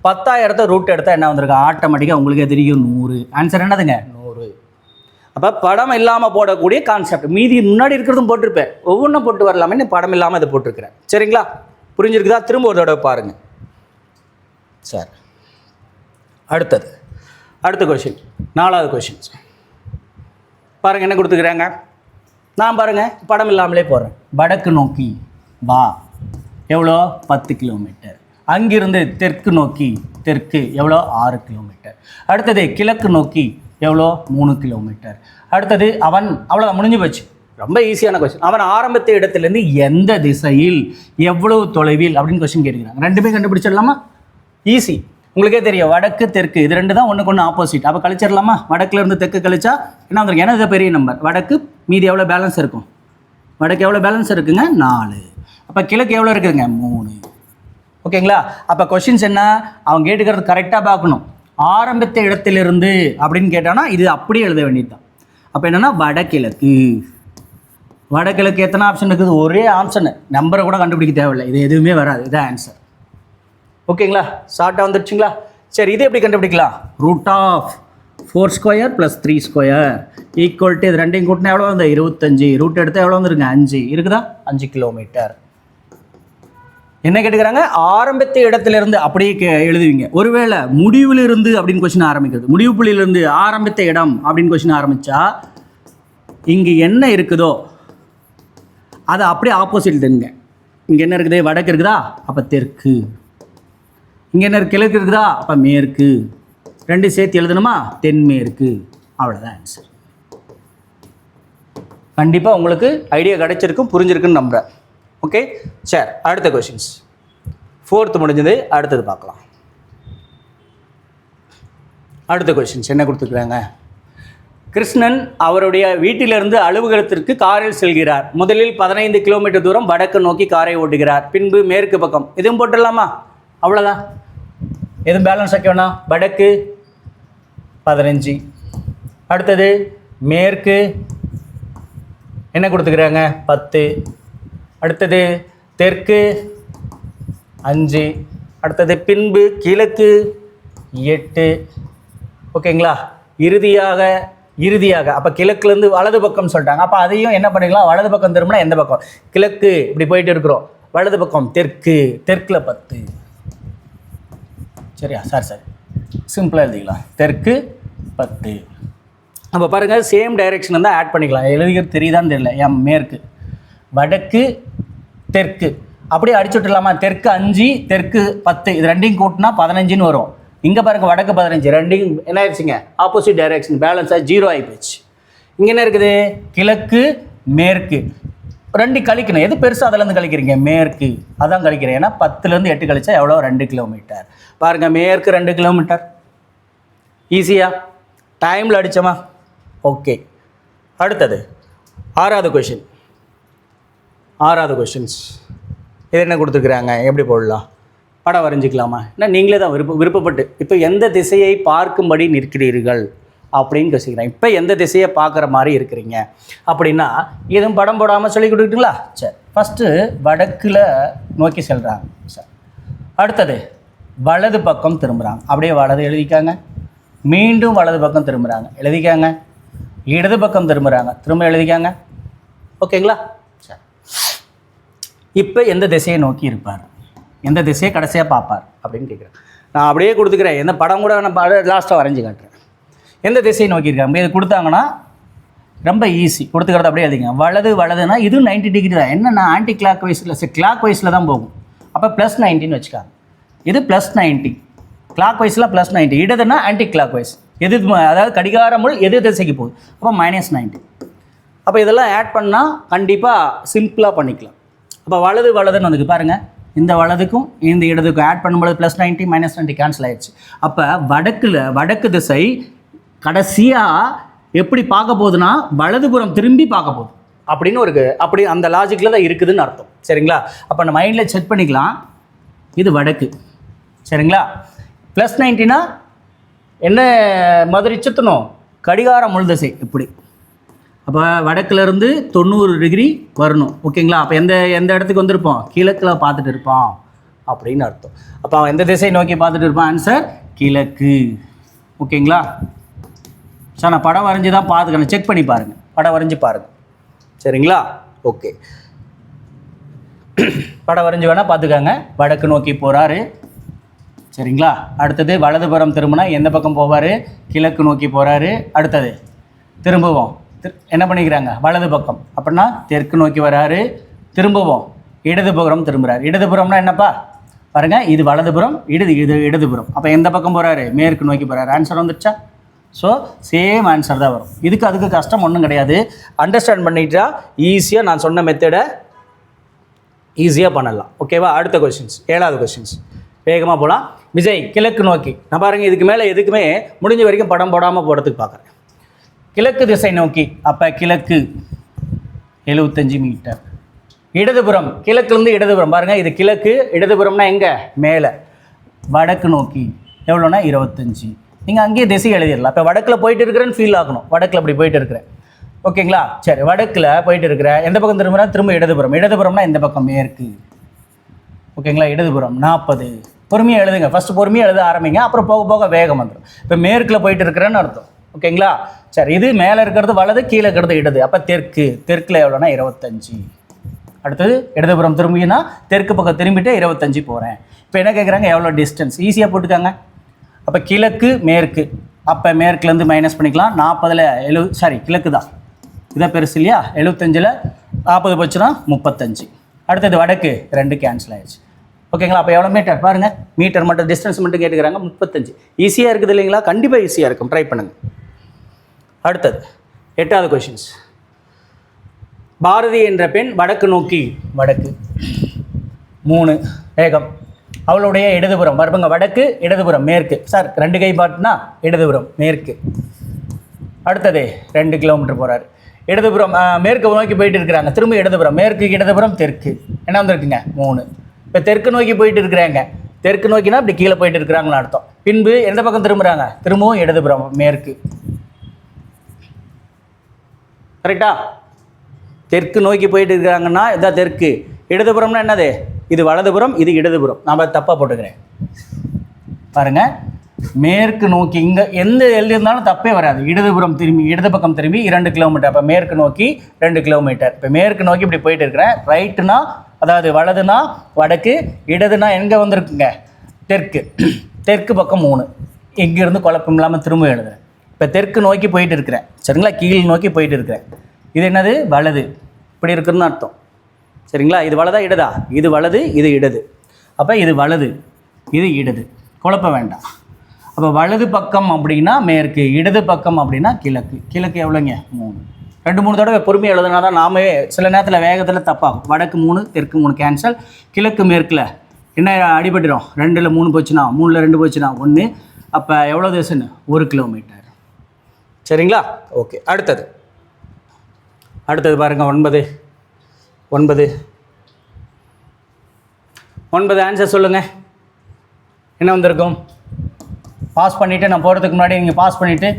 10,000 ரூட் எடுத்தால் என்ன வந்திருக்கு? ஆட்டோமேட்டிக்காக உங்களுக்கே தெரியும் 100. ஆன்சர் என்னதுங்க? 100. அப்போ படம் இல்லாமல் போடக்கூடிய கான்செப்ட். மீதி முன்னாடி இருக்கிறதும் போட்டிருப்பேன், ஒவ்வொன்றும் போட்டு வரலாமே, படம் இல்லாமல் இதை போட்டிருக்கிறேன். சரிங்களா? புரிஞ்சிருக்குதா? திரும்ப ஒரு தடவை பாருங்கள். சரி, அடுத்த கொஷின், 4வது கொஷின் பாருங்கள். என்ன கொடுத்துக்கிறாங்க? நான் பாருங்கள் படம் இல்லாமலே போடுறேன். வடக்கு நோக்கி வா, எவ்வளோ? 10 கிலோமீட்டர். அங்கிருந்து தெற்கு நோக்கி தெற்கு எவ்வளோ? 6 கிலோமீட்டர். அடுத்தது கிழக்கு நோக்கி எவ்வளோ? 3 கிலோமீட்டர். அடுத்தது அவன், அவ்வளோதான், முடிஞ்சு போச்சு. ரொம்ப ஈஸியான கொஸ்டின். அவன் ஆரம்பித்த இடத்துலேருந்து எந்த திசையில் எவ்வளவு தொலைவில் அப்படின்னு கொஸ்டின் கேட்குறாங்க. ரெண்டுமே கண்டுபிடிச்சிடலாமா? ஈஸி. உங்களுக்கே தெரியும், வடக்கு தெற்கு இது 2 தான் ஒன்றுக்கு ஒன்று ஆப்போசிட். அப்போ கழிச்சிடலாமா? வடக்குலேருந்து தெற்கு கழிச்சா என்ன வந்துருக்கு? ஏன்னா இது பெரிய நம்பர். வடக்கு மீதி எவ்வளோ பேலன்ஸ் இருக்கும்? வடக்கு எவ்வளோ பேலன்ஸ் இருக்குங்க? 4. அப்போ கிழக்கு எவ்வளோ இருக்குதுங்க? 3. ஓகேங்களா? அப்போ கொஷின்ஸ் என்ன? அவன் கேட்டுக்கிறது கரெக்டாக பார்க்கணும். ஆரம்பித்த இடத்திலிருந்து அப்படின்னு கேட்டானா இது அப்படியே எழுத வேண்டியது தான். அப்போ என்னென்னா வடகிழக்கு. வடகிழக்கு எத்தனை ஆப்ஷன் இருக்குது? ஒரே ஆப்ஷனு, நம்பரை கூட கண்டுபிடிக்க தேவையில்லை. இது எதுவுமே வராது. இதுதான் ஆன்சர். ஓகேங்களா? ஷார்ட்டாக வந்துடுச்சுங்களா? சரி, இது எப்படி கண்டுபிடிக்கலாம்? √4 ஸ்கொயர் + 3 ஸ்கொயர் ஈக்குவல் டு இது ரெண்டையும் கூட்டினா எவ்வளோ வந்து 25. ரூட் எடுத்தால் எவ்வளோ வந்துருங்க? 5 இருக்குதா? 5 கிலோமீட்டர். என்ன கேட்டுக்கிறாங்க? ஆரம்பித்த இடத்துலேருந்து அப்படியே எழுதுவீங்க. ஒருவேளை முடிவிலிருந்து அப்படின்னு கொஸ்டின் ஆரம்பிக்கிறது, முடிவு புள்ளியிலிருந்து ஆரம்பித்த இடம் அப்படின்னு கொஸ்டின் ஆரம்பித்தா இங்கே என்ன இருக்குதோ அது அப்படியே ஆப்போசிட் இருங்க. இங்கே என்ன இருக்குது? வடக்கு இருக்குதா? அப்போ தெற்கு. இங்கே என்ன கிழக்கு இருக்குதா? அப்போ மேற்கு. 2 சேர்த்து எழுதணுமா? தென்மேற்கு. அவ்வளோதான் ஆன்சர். கண்டிப்பாக உங்களுக்கு ஐடியா கிடைச்சிருக்கும், புரிஞ்சிருக்குன்னு நம்புகிறேன். ஓகே, சரி, அடுத்த கொஷின்ஸ். 4th முடிஞ்சது, அடுத்தது பார்க்கலாம். அடுத்த கொஷின்ஸ் என்ன கொடுத்துருக்குறாங்க? கிருஷ்ணன் அவருடைய வீட்டிலிருந்து அலுவலகத்திற்கு காரில் செல்கிறார். முதலில் 15 கிலோமீட்டர் தூரம் வடக்கு நோக்கி காரை ஓட்டுகிறார். பின்பு மேற்கு பக்கம். இதுவும் போட்டுடலாமா? அவ்வளோதான். எதுவும் பேலன்ஸ் வைக்க வேணாம். வடக்கு 15, அடுத்தது மேற்கு என்ன கொடுத்துக்கிறாங்க? 10, அடுத்தது தெற்கு 5, அடுத்தது பின்பு கிழக்கு 8. ஓகேங்களா? இறுதியாக அப்போ கிழக்குலேருந்து வலது பக்கம் சொல்லிட்டாங்க. அப்போ அதையும் என்ன பண்ணிக்கலாம்? வலது பக்கம் திரும்பினா எந்த பக்கம்? கிழக்கு. இப்படி போயிட்டு இருக்கிறோம். வலது பக்கம் தெற்கில் 10. சரியா? சரி, சிம்பிளாக எழுதிக்கலாம். தெற்கு 10. அப்போ பாருங்கள், சேம் டைரெக்ஷன் தான் ஆட் பண்ணிக்கலாம். எழுதிக்கிறது தெரியுதான்னு தெரியல. மேற்கு, வடக்கு, தெற்கு. அப்படியே அடிச்சு விட்டுலாமா? தெற்கு 5 தெற்கு 10 இது ரெண்டையும் கூட்டினா 15ன்னு வரும். இங்கே பாருங்க வடக்கு 15 ரெண்டையும் என்ன ஆயிடுச்சுங்க ஆப்போசிட் டைரக்ஷன் பேலன்ஸாக 0 ஆகி போச்சு. இங்கே என்ன இருக்குது கிழக்கு மேற்கு ரெண்டு கழிக்கணும். எது பெருசாக அதிலேருந்து கழிக்கிறீங்க மேற்கு அதான் கழிக்கிறேன். ஏன்னா 10லேருந்து 8 கழிச்சா எவ்வளோ 2 கிலோமீட்டர். பாருங்கள் மேற்கு 2 கிலோமீட்டர் ஈஸியாக டைமில் அடித்தோமா? ஓகே. அடுத்தது 6வது கொஷின். 6வது கொஷின்ஸ் இது என்ன கொடுத்துருக்குறாங்க எப்படி போடலாம்? படம் வரைஞ்சிக்கலாமா? ஏன்னா நீங்களே தான் விருப்பப்பட்டு இப்போ எந்த திசையை பார்க்கும்படி நிற்கிறீர்கள் அப்படின்னு யோசிக்கிறேன். இப்போ எந்த திசையை பார்க்குற மாதிரி இருக்கிறீங்க அப்படின்னா எதுவும் படம் போடாமல் சொல்லி கொடுக்குறீங்களா? சரி, ஃபஸ்ட்டு வடக்கில் நோக்கி செல்கிறாங்க சார். அடுத்தது வலது பக்கம் திரும்புகிறாங்க. அப்படியே வலது எழுதிக்காங்க. மீண்டும் வலது பக்கம் திரும்புகிறாங்க எழுதிக்காங்க. இடது பக்கம் திரும்புகிறாங்க திரும்ப எழுதிக்காங்க. ஓகேங்களா? சரி, இப்போ எந்த திசையை நோக்கி இருப்பார், எந்த திசையை கடைசியாக பார்ப்பார் அப்படின்னு கேட்குறேன். நான் அப்படியே கொடுத்துக்கிறேன். எந்த படம் கூட நான் லாஸ்ட்டாக வரைஞ்சி காட்டுறேன். எந்த திசையை நோக்கியிருக்காங்க இது கொடுத்தாங்கன்னா ரொம்ப ஈஸி. கொடுத்துக்கிறது அப்படியே எழுதிங்க. வலதுனா இதுவும் 90 டிகிரி தான். என்னென்னா ஆன்டி கிளாக் வைஸில் கிளாக் வைஸில் தான் போகும். அப்போ +90ன்னு வச்சுக்காங்க. இது +90 கிளாக் வைஸில் +90. இடதுன்னா ஆன்டி கிளாக் வைஸ் எது அதாவது கடிகார முள் எது திசைக்கு போகுது அப்போ -90. அப்போ இதெல்லாம் ஆட் பண்ணால் கண்டிப்பாக சிம்பிளாக பண்ணிக்கலாம். அப்போ வலதுன்னு வந்துக்கு பாருங்கள். இந்த வலதுக்கும் இந்த இடதுக்கும் ஆட் பண்ணும்போது +90 -90 கேன்சல் ஆயிடுச்சு. அப்போ வடக்கு திசை கடைசியாக எப்படி பார்க்க போகுதுன்னா வலதுபுறம் திரும்பி பார்க்க போகுது அப்படின்னு அப்படி அந்த லாஜிக்கில் தான் இருக்குதுன்னு அர்த்தம். சரிங்களா? அப்போ நம்ம மைண்டில் செக் பண்ணிக்கலாம். இது வடக்கு. சரிங்களா? +90னா என்ன மாதிரி சுற்றணும்? கடிகார முள் திசை இப்படி. அப்போ வடக்குலேருந்து 90 டிகிரி வரணும். ஓகேங்களா? அப்போ எந்த இடத்துக்கு வந்திருப்போம்? கிழக்கில் பார்த்துட்டு இருப்பான் அப்படின்னு அர்த்தம். அப்போ அவன் எந்த திசையை நோக்கி பார்த்துட்டு இருப்பான்? ஆன்சர் கிழக்கு. ஓகேங்களா? சார் நான் படம் வரைஞ்சி தான் பார்த்துக்கணும். செக் பண்ணி பாருங்கள். படம் வரைஞ்சி பாருங்கள். சரிங்களா? ஓகே. படம் வரைஞ்சி வேணால் பார்த்துக்காங்க. வடக்கு நோக்கி போகிறாரு. சரிங்களா? அடுத்தது வலதுபுறம் திரும்பினா எந்த பக்கம் போவார்? கிழக்கு நோக்கி போகிறாரு. அடுத்தது திரும்புவோம். என்ன பண்ணிக்கிறாங்க? வலது பக்கம். அப்படின்னா தெற்கு நோக்கி வராரு. திரும்புவோம் இடதுபுறம் திரும்புகிறார். இடதுபுறம்னா என்னப்பா பாருங்கள். இது வலதுபுறம், இது இடதுபுறம். அப்போ எந்த பக்கம் போகிறாரு? மேற்கு நோக்கி போகிறாரு. ஆன்சர் வந்துடுச்சா? ஸோ சேம் ஆன்சர் தான் வரும். அதுக்கு கஷ்டம் ஒன்றும் கிடையாது. அண்டர்ஸ்டாண்ட் பண்ணிட்டா ஈஸியாக நான் சொன்ன மெத்தடை ஈஸியாக பண்ணலாம். ஓகேவா? அடுத்த கொஷின்ஸ் 7வது கொஷின்ஸ் வேகமாக போகலாம். விஜய் கிழக்கு நோக்கி. நான் பாருங்கள் இதுக்கு மேலே எதுக்குமே முடிஞ்ச வரைக்கும் படம் போடாமல் போகிறதுக்கு பார்க்குறேன். கிழக்கு திசை நோக்கி. அப்போ கிழக்கு 75 மீட்டர். இடதுபுறம் கிழக்குலேருந்து இடதுபுறம் பாருங்கள். இது கிழக்கு. இடதுபுறம்னா எங்கே? மேலே. வடக்கு நோக்கி எவ்வளோனா 25. நீங்கள் அங்கேயே திசை எழுதிடலாம். இப்போ வடக்கில் போயிட்டு இருக்கிறேன்னு ஃபீல் ஆகணும். வடக்கில் அப்படி போயிட்டு இருக்கிறேன். ஓகேங்களா? சரி, வடக்கில் போயிட்டு இருக்கிற எந்த பக்கம் திரும்புகிறா? திரும்ப இடதுபுறம். இடதுபுறம்னா இந்த பக்கம் மேற்கு. ஓகேங்களா? இடதுபுறம் 40. பொறுமையாக எழுதுங்க. ஃபஸ்ட்டு பொறுமையாக எழுத ஆரம்பிங்க. அப்புறம் போக போக வேகம் வந்துடும். இப்போ மேற்கில் போயிட்டு இருக்கிறேன்னு அர்த்தம். ஓகேங்களா? சரி, இது மேலே இருக்கிறது வலது, கீழே இருக்கிறது இடது. அப்போ தெற்கில் எவ்வளோனா 25. அடுத்தது இடதுபுறம் திரும்பினா தெற்கு பக்கம் திரும்பிட்டு 25 போகிறேன். இப்போ என்ன கேட்குறாங்க? எவ்வளோ டிஸ்டன்ஸ்? ஈஸியாக போட்டுக்காங்க. அப்போ கிழக்கு மேற்கு. அப்போ மேற்குலேருந்து மைனஸ் பண்ணிக்கலாம். 40ல் கிழக்கு தான் இதான் பெருசு இல்லையா? 75ல் 40 போச்சுன்னா 35. அடுத்தது வடக்கு 2 கேன்சல் ஆயிடுச்சு. ஓகேங்களா? அப்போ எவ்வளோ மீட்டர் பாருங்கள். மீட்டர் மட்டும் டிஸ்டன்ஸ் மட்டும் கேட்டுக்கிறாங்க. 35. ஈஸியாக இருக்குது இல்லைங்களா? கண்டிப்பாக ஈஸியாக இருக்கும். ட்ரை பண்ணுங்கள். அடுத்தது 8வது கொஷின்ஸ். பாரதி என்ற பெண் வடக்கு நோக்கி. வடக்கு 3 வேகம். அவளுடைய இடதுபுறம் பாருங்க. வடக்கு இடதுபுறம் மேற்கு. சார் 2 கை பாட்டுனா இடதுபுறம் மேற்கு. அடுத்தது 2 கிலோமீட்டர் போகிறாரு. இடதுபுறம் மேற்கு நோக்கி போயிட்டு இருக்கிறாங்க. திரும்ப இடதுபுறம். மேற்கு இடதுபுறம் தெற்கு. என்ன வந்துருக்குங்க? 3. இப்போ தெற்கு நோக்கி போயிட்டு இருக்கிறாங்க. தெற்கு நோக்கினா இப்படி கீழே போயிட்டு இருக்கிறாங்கன்னு அர்த்தம். பின்பு எந்த பக்கம் திரும்புகிறாங்க? திரும்பவும் இடதுபுறம் மேற்கு. கரெக்டா? தெற்கு நோக்கி போயிட்டு இருக்கிறாங்கன்னா இதான் தெற்கு. இடதுபுறம்னா என்னது? இது வலதுபுறம், இது இடதுபுறம். நான் தப்பாக போட்டுக்கிறேன் பாருங்கள். மேற்கு நோக்கி இங்கே எந்த எழுதியிருந்தாலும் தப்பே வராது. இடதுபுறம் திரும்பி இடது பக்கம் திரும்பி 2 கிலோமீட்டர். அப்போ மேற்கு நோக்கி 2 கிலோமீட்டர். இப்போ மேற்கு நோக்கி இப்படி போயிட்டு இருக்கிறேன். ரைட்டுனா அதாவது வலதுனா வடக்கு, இடதுனா எங்கே வந்திருக்குங்க? தெற்கு. தெற்கு பக்கம் 3. இங்கேருந்து குழப்பம் இல்லாமல் திரும்ப எழுதுறேன். இப்போ தெற்கு நோக்கி போயிட்டு இருக்கிறேன். சரிங்களா? கீழ் நோக்கி போயிட்டு இருக்கிறேன். இது என்னது? வலது. இப்படி இருக்குதுன்னு அர்த்தம். சரிங்களா? இது வலதா இடதா? இது வலது, இது இடது. அப்போ இது வலது, இது இடது. குழப்ப வேண்டாம். அப்போ வலது பக்கம் அப்படின்னா மேற்கு, இடது பக்கம் அப்படின்னா கிழக்கு. கிழக்கு எவ்வளோங்க? 3. 2-3 தடவை பொறுமையாக எழுதுனா தான் நாமே சில நேரத்தில் வேகத்தில் தப்பாகும். வடக்கு 3, தெற்கு 3 கேன்சல். கிழக்கு மேற்கில் என்ன அடிபட்டுரும்? 2ல் 3 போச்சுன்னா, 3ல் 2 போச்சுன்னா 1. அப்போ எவ்வளோ தேசன்னு? 1 கிலோமீட்டர். சரிங்களா? ஓகே. அடுத்தது பாருங்கள். 9 ஆன்சர் சொல்லுங்கள். என்ன வந்திருக்கும்? பாஸ் பண்ணிவிட்டு நான் போகிறதுக்கு முன்னாடி நீங்கள் பாஸ் பண்ணிவிட்டு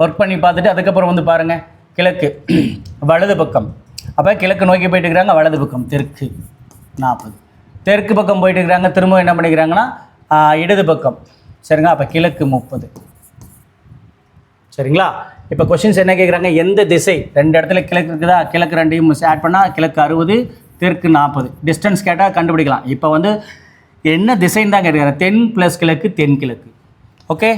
ஒர்க் பண்ணி பார்த்துட்டு அதுக்கப்புறம் வந்து பாருங்கள். கிழக்கு வலது பக்கம். அப்போ கிழக்கு நோக்கி போயிட்டு இருக்கிறாங்க, வலது பக்கம் தெற்கு 40. தெற்கு பக்கம் போயிட்டு இருக்கிறாங்க, திரும்ப என்ன பண்ணிக்கிறாங்கன்னா இடது பக்கம். சரிங்களா? அப்போ கிழக்கு 30. சரிங்களா? இப்போ கொஷின்ஸ் என்ன கேட்குறாங்க? எந்த திசை? 2 இடத்துல கிழக்கு இருக்குதா? கிழக்கு 2யும் ஆட் பண்ணால் கிழக்கு 60, தெற்கு 40. டிஸ்டன்ஸ் கேட்டால் கண்டுபிடிக்கலாம். இப்போ வந்து என்ன திசைன்னு தான் கேட்குறாங்க. தென் ப்ளஸ் கிழக்கு, தென்கிழக்கு. ஓகே,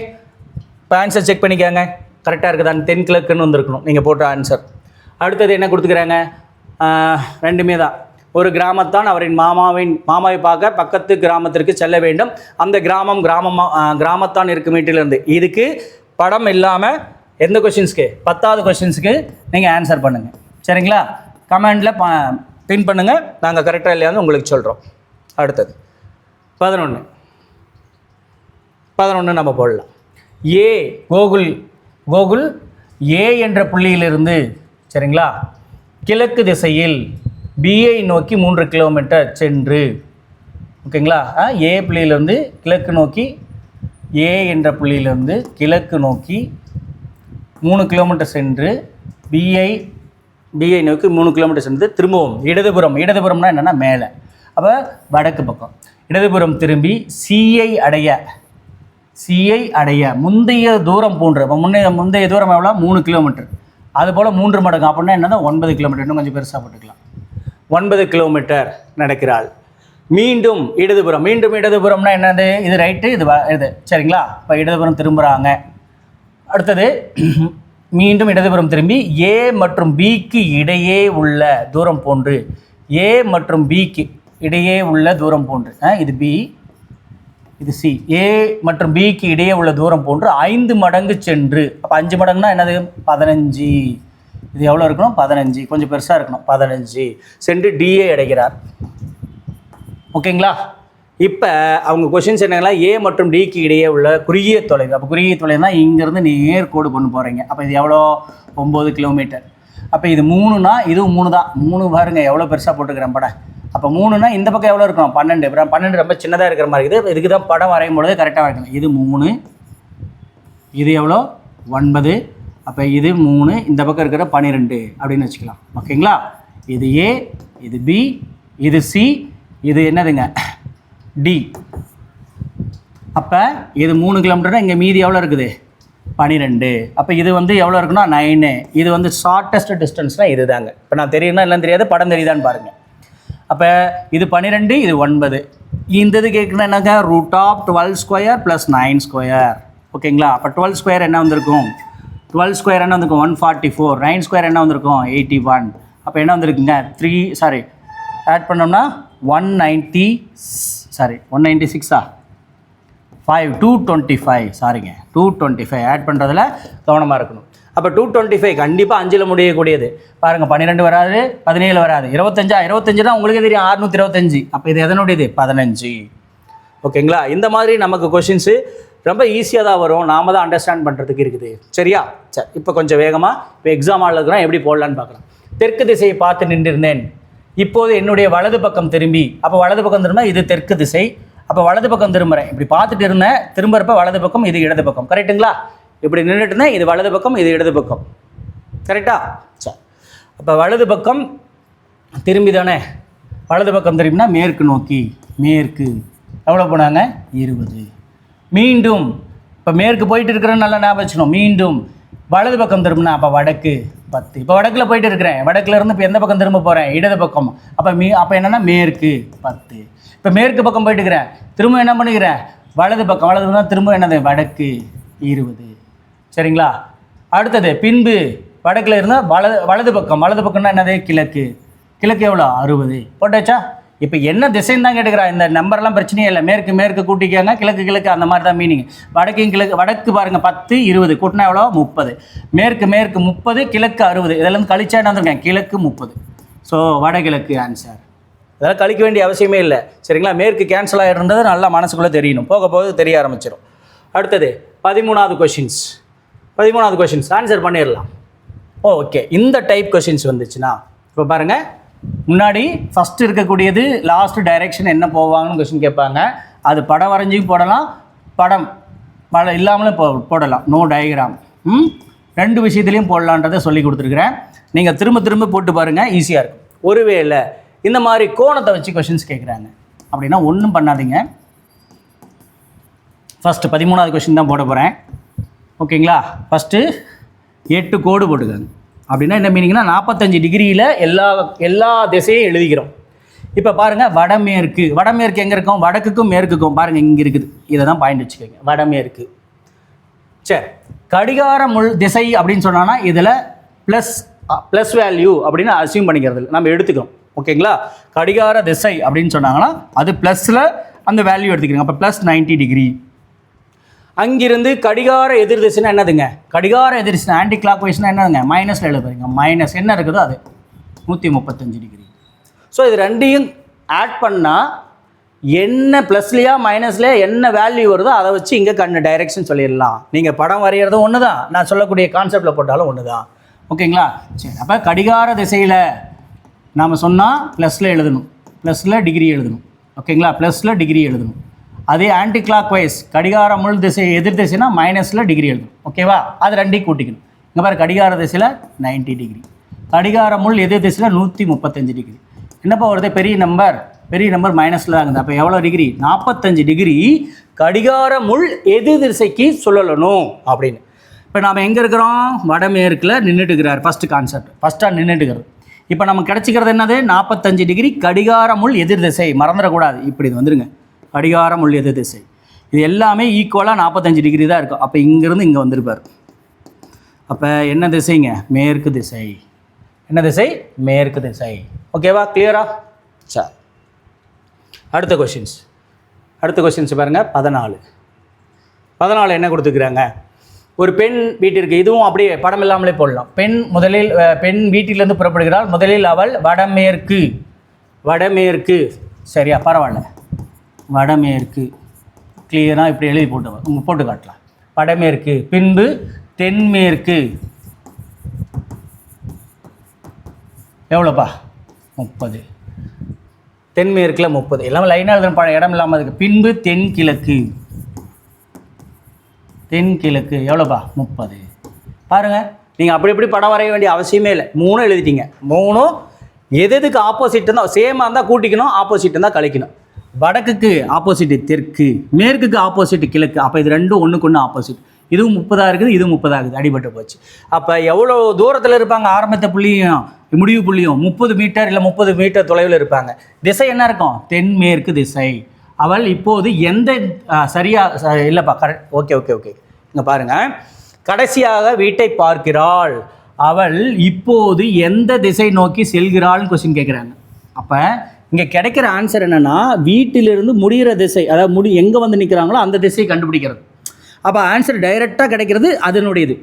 இப்போ ஆன்சர் செக் பண்ணிக்காங்க. கரெக்டாக இருக்குதான்னு. தென்கிழக்குன்னு வந்திருக்கணும் நீங்கள் போட்ட ஆன்சர். அடுத்தது என்ன கொடுத்துக்கிறாங்க? 2மே தான். ஒரு கிராமத்தான் அவரின் மாமாவை பார்க்க பக்கத்து கிராமத்திற்கு செல்ல வேண்டும். அந்த கிராமத்தான் இருக்கும் வீட்டிலிருந்து. இதுக்கு படம் இல்லாமல் எந்த கொஷின்ஸ்க்கு? 10வது கொஷின்ஸுக்கு நீங்கள் ஆன்சர் பண்ணுங்கள். சரிங்களா? கமெண்டில் பின் பண்ணுங்கள். நாங்கள் கரெக்டாக இல்லையான்னு உங்களுக்கு சொல்கிறோம். அடுத்தது 11 நம்ம போடலாம். கோகுல் ஏ என்ற புள்ளியிலிருந்து, சரிங்களா, கிழக்கு திசையில் பிஐ நோக்கி 3 கிலோமீட்டர் சென்று, ஓகேங்களா, ஏ புள்ளியிலிருந்து கிழக்கு நோக்கி, ஏ என்ற புள்ளியிலிருந்து கிழக்கு நோக்கி 3 கிலோமீட்டர் சென்று பிஐ நோக்கி 3 கிலோமீட்டர் சென்று திரும்பவும் இடதுபுறம்னா என்னென்னா மேலே. அப்போ வடக்கு பக்கம். இடதுபுறம் திரும்பி சிஐ அடைய முந்தைய தூரம் போன்று. அப்போ முந்தைய தூரம் எவ்வளோ? 3 கிலோமீட்டர். அதுபோல் 3 மடங்கு அப்படின்னா என்னது? 9 கிலோமீட்டர். இன்னும் கொஞ்சம் பெருசாக போட்டுக்கலாம். 9 கிலோமீட்டர் நடக்கிறாள். மீண்டும் இடதுபுறம்னா என்னது? இது ரைட்டு, இது சரிங்களா? இப்போ இடதுபுறம் திரும்புகிறாங்க. அடுத்தது மீண்டும் இடதுபுறம் திரும்பி ஏ மற்றும் பிக்கு இடையே உள்ள தூரம் போன்று. ஏ மற்றும் பிக்கு இடையே உள்ள தூரம் போன்று. இது பி, இது சி. ஏ மற்றும் பிக்கு இடையே உள்ள தூரம் போன்று 5 மடங்கு சென்று. அப்போ 5 மடங்குனா என்னது? 15. இது எவ்வளோ இருக்கணும்? 15. கொஞ்சம் பெருசாக இருக்கணும். 15 சென்று டிஏ அடைகிறார். ஓகேங்களா? இப்போ அவங்க கொஷின்ஸ் என்னங்களா? ஏ மற்றும் டிக்கு இடையே உள்ள குறுகிய தொலைவு. அப்போ குறுகிய தொலைவுனா இங்கேருந்து நேர்கோடு கொண்டு போகிறீங்க. அப்போ இது எவ்வளோ? 9 கிலோமீட்டர். அப்போ இது 3னா இதுவும் 3 தான். 3 பாருங்க எவ்வளோ பெருசாக போட்டுக்கிறேன் படம். அப்போ 3னா இந்த பக்கம் எவ்வளோ இருக்கணும்? 12. 12 ரொம்ப சின்னதாக இருக்கிற மாதிரி இருக்குது. இதுக்கு தான் படம் வரையும் பொழுது கரெக்டாக வரைக்கணும். இது 3, இது எவ்வளோ? 9. அப்போ இது 3, இந்த பக்கம் இருக்கிற 12 அப்படின்னு வச்சுக்கலாம். ஓகேங்களா? இது ஏ, இது பி, இது சி, இது என்னதுங்க? டி. அப்போ இது 3 கிலோமீட்டர்னா இங்கே மீதி எவ்வளோ இருக்குது? 12. அப்போ இது வந்து எவ்வளோ இருக்குன்னா 9. இது வந்து ஷார்ட்டஸ்ட் டிஸ்டன்ஸ்னால் இது தாங்க. இப்போ நான் தெரியும்னா எல்லாம் தெரியாது, படம் தெரியுதான்னு பாருங்கள். அப்போ இது 12, இது 9. இந்த இது கேட்குன்னா என்னங்க? √12² + 9². ஓகேங்களா? அப்போ 12² என்ன வந்திருக்கும்? 12² என்ன வந்திருக்கும்? 144. 9² என்ன வந்திருக்கும்? 81. அப்போ என்ன வந்திருக்குங்க? ஆட் பண்ணோம்னா 196 225. சாரிங்க, 225. ஆட் பண்ணுறதுல கவனமாக இருக்கணும். அப்போ 225 கண்டிப்பாக 5ல் முடியக்கூடியது. பாருங்கள், 12 வராது, 17 வராது, 25 தான் உங்களுக்கே தெரியும், 625. அப்போ இது எதனுடையது? 15. ஓகேங்களா? இந்த மாதிரி நமக்கு கொஷின்ஸு ரொம்ப ஈஸியாக தான் வரும். நாம் தான் அண்டர்ஸ்டாண்ட் பண்ணுறதுக்கு இருக்குது. சரியா? சரி, இப்போ கொஞ்சம் வேகமாக இப்போ எக்ஸாம் ஆள் இருக்கிறோம், எப்படி போடலான்னு பார்க்கலாம். தெற்கு திசையை பார்த்து நின்றிருந்தேன். இப்போது என்னுடைய வலது பக்கம் திரும்பி. அப்போ வலது பக்கம் திரும்ப இது தெற்கு திசை. அப்போ வலது பக்கம் திரும்புகிறேன். இப்படி பார்த்துட்டு இருந்தேன், திரும்புறப்ப வலது பக்கம், இது இடது பக்கம். கரெக்டுங்களா? இப்படி நின்றுட்டு இருந்தேன், இது வலது பக்கம், இது இடது பக்கம். கரெக்டா? சரி, அப்போ வலது பக்கம் திரும்பி தானே. வலது பக்கம் திரும்பினா மேற்கு நோக்கி. மேற்கு எவ்வளோ போனாங்க? 20. மீண்டும் இப்போ மேற்கு போயிட்டு இருக்கிறேன்னு நல்லா ஞாபகம் வச்சுக்கணும். மீண்டும் வலது பக்கம் திரும்பினா அப்போ வடக்கு 10. இப்போ வடக்கில் போயிட்டு இருக்கிறேன். வடக்குல இருந்து இப்போ எந்த பக்கம் திரும்ப போகிறேன்? இடது பக்கம். அப்போ என்னென்னா மேற்கு 10. இப்போ மேற்கு பக்கம் போயிட்டு இருக்கிறேன், திரும்ப என்ன பண்ணிக்கிறேன்? வலது பக்கம் தான் திரும்ப என்னது? வடக்கு 20. சரிங்களா? அடுத்தது பின்பு வடக்கில் இருந்தால் வலது பக்கம்னா என்னது? கிழக்கு. கிழக்கு எவ்வளோ 60 போட்டாச்சா. இப்போ என்ன திசைன்னு தான் கேட்டுக்கிறா. இந்த நம்பர்லாம் பிரச்சனையே இல்லை. மேற்கு மேற்கு கூட்டிக்காங்க, கிழக்கு கிழக்கு அந்த மாதிரி தான் மீனிங். வடக்கையும் கிழக்கு, வடக்கு பாருங்கள் 10 20 கூட்டினா எவ்வளோ 30. மேற்கு மேற்கு 30, கிழக்கு 60. இதெல்லாம் கழிச்சா என்ன வந்திருக்கேன், கிழக்கு 30. ஸோ வடகிழக்கு ஆன்சர். இதெல்லாம் கழிக்க வேண்டிய அவசியமே இல்லை சரிங்களா. மேற்கு கேன்சல் ஆகிருந்தது நல்லா மனசுக்குள்ளே தெரியணும், போக போக தெரிய ஆரம்பிச்சிடும். அடுத்தது 13வது கொஷின்ஸ். 13வது கொஷின்ஸ் ஆன்சர் பண்ணிடலாம். ஓகே, இந்த டைப் கொஷின்ஸ் வந்துச்சுன்னா இப்போ பாருங்கள், முன்னாடி ஃபஸ்ட்டு இருக்கக்கூடியது லாஸ்ட் டைரெக்ஷன் என்ன போவாங்கன்னு கொஷின் கேட்பாங்க. அது படம் வரைஞ்சியும் போடலாம், படம் இல்லாமலும் போடலாம். No diagram. ரெண்டு விஷயத்துலையும் போடலான்றதை சொல்லி கொடுத்துருக்குறேன். நீங்கள் திரும்ப திரும்ப போட்டு பாருங்கள், ஈஸியாக இருக்கும். ஒருவேளை இந்த மாதிரி கோணத்தை வச்சு கொஷின்ஸ் கேட்குறாங்க அப்படின்னா ஒன்றும் பண்ணாதீங்க. ஃபஸ்ட்டு 13வது கொஷின் தான் போட போகிறேன். ஓகேங்களா. ஃபஸ்ட்டு 8 கோடு போட்டுக்காங்க. அப்படின்னா என்ன மீனிங்னா 45 டிகிரியில் எல்லா திசையும் எழுதிக்கிறோம். இப்போ பாருங்கள், வடமேற்கு. வடமேற்கு எங்கே இருக்கும், வடக்குக்கும் மேற்குக்கும் பாருங்கள் இங்கே இருக்குது. இதை தான் பாயிண்ட் வச்சுக்கோங்க, வடமேற்கு. சரி, கடிகார முள் திசை அப்படின்னு சொன்னோன்னா இதில் ப்ளஸ் வேல்யூ அப்படின்னு அசியூம் பண்ணிக்கிறது நம்ம எடுத்துக்கிறோம். ஓகேங்களா. கடிகார திசை அப்படின்னு சொன்னாங்கன்னா அது ப்ளஸில் அந்த வேல்யூ எடுத்துக்கிறோங்க. அப்போ ப்ளஸ் 90 டிகிரி. அங்கிருந்து கடிகார எதிர் திசைனா என்னதுங்க, கடிகார எதிர் திசை ஆன்டி கிளாக் வைஸ்னா என்னதுங்க, மைனஸில் எழுதுறீங்க. மைனஸ் என்ன இருக்குதோ அது 135 டிகிரி. ஸோ இது ரெண்டையும் ஆட் பண்ணால் என்ன ப்ளஸ்லையா மைனஸ்லையா என்ன வேல்யூ வருதோ அதை வச்சு இங்கே டைரெக்ஷன் சொல்லிடலாம். நீங்கள் படம் வரைகிறதும் ஒன்று தான், நான் சொல்லக்கூடிய கான்செப்டில் போட்டாலும் ஒன்று தான். ஓகேங்களா. சரி, அப்போ கடிகார திசையில் நாம் சொன்னால் ப்ளஸில் எழுதணும், ப்ளஸில் டிகிரி எழுதணும். ஓகேங்களா, ப்ளஸில் டிகிரி எழுதணும். அதே ஆன்டி கிளாக் வைஸ் கடிகார முள் திசை எதிர் திசைனா மைனஸில் டிகிரி எழுதணும். ஓகேவா, அது ரெண்டையும் கூட்டிக்கணும். இங்கே பாரு, கடிகார திசையில் 90 டிகிரி, கடிகார முள் எதிர் திசையில் 135 டிகிரி. என்னப்பா வருது, பெரிய நம்பர் மைனஸில் ஆகுது. அப்போ எவ்வளோ டிகிரி, 45 டிகிரி கடிகார முள் எதிர் திசைக்கு சொல்லணும் அப்படின்னு. இப்போ நாம் எங்கே இருக்கிறோம், வடமேற்கில் நின்றுட்டுக்கிறார். ஃபஸ்ட்டு கான்செப்ட் ஃபஸ்ட்டாக நின்றுட்டுக்கிறது. இப்போ நமக்கு கிடச்சிக்கிறது என்னது, 45 டிகிரி கடிகார முள் எதிர் திசை. மறந்துடக்கூடாது, இப்படி இது வந்துடுங்க, கடிகார முள் எதிர் திசை. இது எல்லாமே ஈக்குவலாக 45 டிகிரி தான் இருக்கும். அப்போ இங்கேருந்து இங்கே வந்திருப்பார். அப்போ என்ன திசைங்க, மேற்கு திசை. என்ன திசை, மேற்கு திசை. ஓகேவா, கிளியரா. சார், அடுத்த கொஷின்ஸ் பாருங்கள். 14 என்ன கொடுத்துக்கிறாங்க, ஒரு பெண் வீட்டிற்கு, இதுவும் அப்படியே படம் இல்லாமலே போடலாம். பெண் வீட்டிலேருந்து புறப்படுகிறாள். முதலில் அவள் வடமேற்கு சரியா, பரவாயில்ல, வடமேற்கு கிளியராக இப்படி எழுதி போட்டு காட்டலாம். வடமேற்கு, பின்பு தென்மேற்கு. எவ்வளோப்பா, 30. தென்மேற்கில் 30. எல்லாமே லைனாக எழுதுன இடம் இல்லாமல் இருக்குது. பின்பு தென்கிழக்கு எவ்வளோப்பா, 30. பாருங்கள், நீங்கள் அப்படி இப்படி படம் வரைய வேண்டிய அவசியமே இல்லை. 3 எழுதிட்டீங்க. 3 எதுக்கு ஆப்போசிட் தான், சேமாக இருந்தால் கூட்டிக்கணும், ஆப்போசிட் இருந்தால் கழிக்கணும். வடக்குக்கு ஆப்போசிட் தெற்கு, மேற்குக்கு ஆப்போசிட் கிழக்கு. அப்போ இது ரெண்டும் ஒன்றுக்கு ஒன்று ஆப்போசிட். இதுவும் 30 இருக்குது, இதுவும் 30 ஆகுது, அடிபட்டு போச்சு. அப்போ எவ்வளோ தூரத்தில் இருப்பாங்க, ஆரம்பத்த புள்ளியும் முடிவு புள்ளியும் 30 மீட்டர் இல்லை 30 மீட்டர் தொலைவில் இருப்பாங்க. திசை என்ன இருக்கும், தென்மேற்கு திசை. அவள் இப்போது எந்த இல்லைப்பா, கரெக்ட், ஓகே இங்கே பாருங்கள், கடைசியாக வீட்டை பார்க்கிறாள். அவள் இப்போது எந்த திசை நோக்கி செல்கிறாள்னு கொஸ்டின் கேட்குறாங்க. அப்போ இங்கே கிடைக்கிற ஆன்சர் என்னென்னா, வீட்டிலிருந்து முடிகிற திசை, அதாவது எங்கே வந்து நிற்கிறாங்களோ அந்த திசையை கண்டுபிடிக்கிறது. அப்போ ஆன்சர் டைரெக்டாக கிடைக்கிறது அதனுடையது.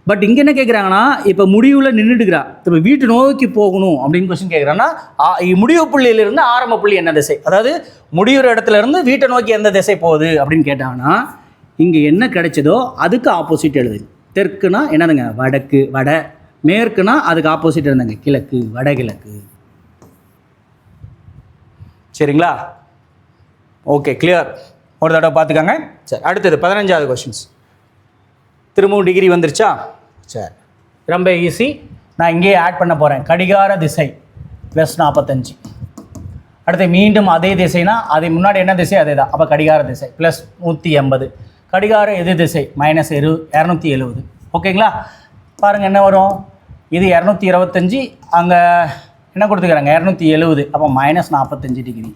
பட் இங்கே என்ன கேட்குறாங்கன்னா, இப்போ முடிவில் நின்றுட்டுக்கிறா, இப்போ வீட்டு நோக்கி போகணும் அப்படின்னு கொஸ்டின் கேட்குறாங்கன்னா, முடிவு புள்ளியிலிருந்து ஆரம்ப புள்ளி என்ன திசை, அதாவது முடிவுற இடத்துல இருந்து வீட்டை நோக்கி எந்த திசை போகுது அப்படின்னு கேட்டாங்கன்னா, இங்கே என்ன கிடைச்சதோ அதுக்கு ஆப்போசிட் எழுதுங்க. தெற்குனா என்னதுங்க, வடக்கு, மேற்குனா அதுக்கு ஆப்போசிட் இருந்தாங்க, கிழக்கு, வடகிழக்கு. சரிங்களா, ஓகே, கிளியர். ஒரு தடவை பார்த்துக்கோங்க. சரி, அடுத்தது 15வது கொஷின்ஸ். திரும்பவும் டிகிரி வந்துருச்சா. சரி, ரொம்ப ஈஸி. நான் இங்கேயே ஆட் பண்ண போகிறேன். கடிகார திசை +45. அடுத்து மீண்டும் அதே திசைனா அது முன்னாடி என்ன திசை அதே தான். அப்போ கடிகார திசை +180. கடிகார எதிர் திசை -270. ஓகேங்களா. பாருங்கள் என்ன வரும், இது 225, அங்கே என்ன கொடுத்துக்கிறாங்க 270. அப்போ -45 டிகிரி.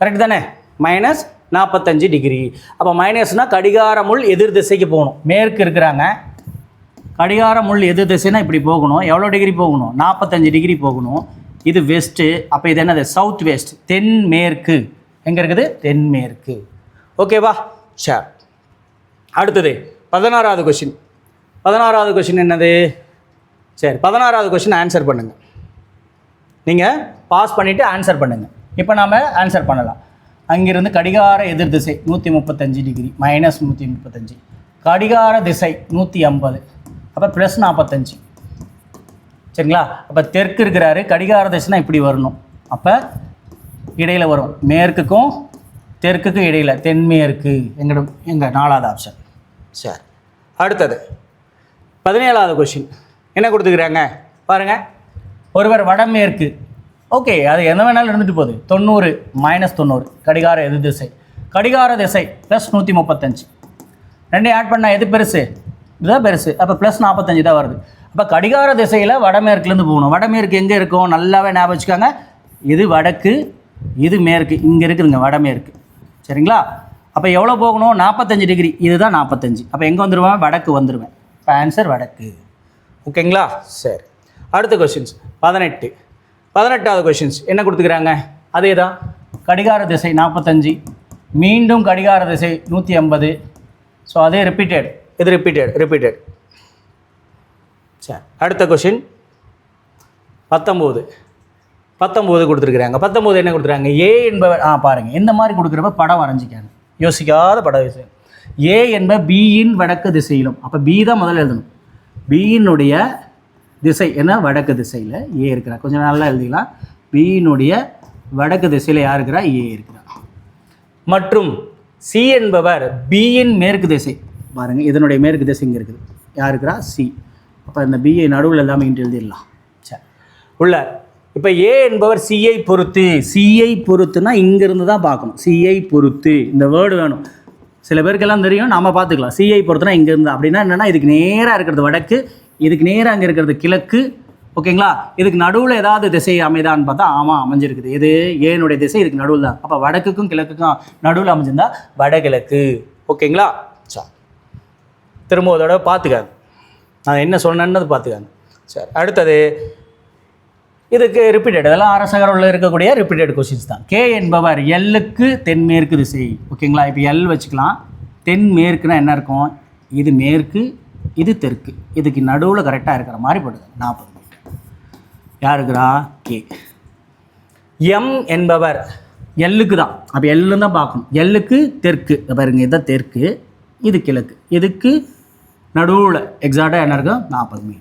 கரெக்ட் தானே, -45 டிகிரி. அப்போ மைனஸ்னால் கடிகார முள் எதிர் திசைக்கு போகணும். மேற்கு இருக்கிறாங்க, கடிகார முள் எதிர் திசைனா இப்படி போகணும். எவ்வளோ டிகிரி போகணும், 45 டிகிரி போகணும். இது வெஸ்ட்டு, அப்போ இது என்னது சவுத் வெஸ்ட், தென்மேற்கு. எங்கே இருக்குது தென்மேற்கு. ஓகேவா? சரி, அடுத்தது 16வது கொஷின். 16வது கொஷின் என்னது? சரி, 16வது கொஷின் ஆன்சர் பண்ணுங்கள். நீங்கள் பாஸ் பண்ணிவிட்டு ஆன்சர் பண்ணுங்கள். இப்போ நாம் ஆன்சர் பண்ணலாம். அங்கிருந்து கடிகார எதிர் திசை 135 டிகிரி மைனஸ் 135, கடிகார திசை 150, அப்போ ப்ளஸ் 45. சரிங்களா? அப்போ தெற்கு இருக்கிறாரு, கடிகார திசைனா இப்படி வரணும். அப்போ இடையில் வரும், மேற்குக்கும் தெற்குக்கும் இடையில் தென்மேற்கு. எங்கள் 4வது ஆப்ஷன். சரி, அடுத்தது 17வது கொஷின் என்ன கொடுத்துக்கிறாங்க பாருங்கள். ஒருவர் வடமேற்கு. ஓகே, அது எந்த வேணாலும் இருந்துட்டு போகுது. 90 மைனஸ் 90, கடிகார எதிர் திசை. கடிகார திசை ப்ளஸ் 135. ரெண்டையும் ஆட் பண்ணால் எது பெருசு? இதுதான் பெருசு. அப்போ ப்ளஸ் 45 தான் வருது. அப்போ கடிகார திசையில் வடமேற்குலேருந்து போகணும். வடமேற்கு எங்கே இருக்கும்? நல்லாவே ஞாபகம் வச்சுக்காங்க. இது வடக்கு, இது மேற்கு. இங்கே இருக்குதுங்க வடமேற்கு. சரிங்களா? அப்போ எவ்வளோ போகணும்? 45 டிகிரி. இதுதான் 45. அப்போ எங்கே வந்துடுவேன்? வடக்கு வந்துடுவேன். இப்போ ஆன்சர் வடக்கு. ஓகேங்களா? சரி, அடுத்த கொஷின்ஸ் 18. 18வது கொஷின்ஸ் என்ன கொடுத்துக்கிறாங்க? அதே தான், கடிகார திசை 45, மீண்டும் கடிகார திசை 150. ஸோ அதே ரிப்பீட்டட், இது ரிப்பீட்டட். சரி, அடுத்த கொஷின் 19. 19 கொடுத்துருக்குறாங்க. 19 என்ன கொடுத்துருக்காங்க? ஏ என்பவர் பாருங்கள், இந்த மாதிரி கொடுக்குறப்ப படம் வரைஞ்சிக்காங்க, யோசிக்காத படம் விஷயம். ஏ என்ப பியின் வடக்கு திசையிலும். அப்போ பி தான் முதல்ல எழுதணும். பியினுடைய திசை என்ன? வடக்கு திசையில் ஏ இருக்கிறா. கொஞ்சம் நல்லா எழுதிக்கலாம். பியினுடைய வடக்கு திசையில் யார் இருக்கிறா? ஏ இருக்கிறா. மற்றும் சி என்பவர் பியின் மேற்கு திசை. பாருங்கள், இதனுடைய மேற்கு திசை இங்கே இருக்குது. யார் இருக்கிறா? சி. அப்போ இந்த பிஐ நடுவில் எல்லாமே இங்கே எழுதிடலாம். சரி, உள்ள இப்போ ஏ என்பவர் சிஐ பொறுத்து. சிஐ பொறுத்துனா இங்கேருந்து தான் பார்க்கணும். சிஐ பொறுத்து இந்த வேர்டு வேணும். சில பேருக்கெல்லாம் தெரியும், நாம் பார்த்துக்கலாம். சிஐ பொறுத்துனா இங்கேருந்து. அப்படின்னா என்னென்னா, இதுக்கு நேராக இருக்கிறது வடக்கு, இதுக்கு நேராக அங்கே இருக்கிறது கிழக்கு. ஓகேங்களா? இதுக்கு நடுவில் ஏதாவது திசை அமைதான்னு பார்த்தா ஆமாம் அமைஞ்சிருக்குது. இது ஏனுடைய திசை இதுக்கு நடுவில் தான். அப்போ வடக்குக்கும் கிழக்குக்கும் நடுவில் அமைஞ்சிருந்தா வடகிழக்கு. ஓகேங்களா? சரி, திரும்ப அதோட பார்த்துக்காங்க, நான் என்ன சொன்னேன்னு பார்த்துக்காங்க. சரி, அடுத்தது இதுக்கு ரிப்பீட்டட், இதெல்லாம் அரசகரில் இருக்கக்கூடிய ரிப்பீட்டட் கொஸ்டின்ஸ் தான். கே என்பவர் எல்லுக்கு தென்மேற்கு திசை. ஓகேங்களா? இப்போ எல் வச்சுக்கலாம். தென்மேற்குனா என்ன இருக்கும்? இது மேற்கு, இது தெற்கு. இதுக்கு நடுவில் கரெக்டாக இருக்கிற மாதிரி போடுது 40 மீட்டர். யார் இருக்கிறா? கே. எம் என்பவர் எல்லுக்கு தான். அப்போ எல்லு தான் பார்க்கணும். எல்லுக்கு தெற்கு பாருங்க, இதுதான் தெற்கு, இது கிழக்கு. இதுக்கு நடுவில் எக்ஸாக்டாக என்ன இருக்கும்? 40 மீட்டர்.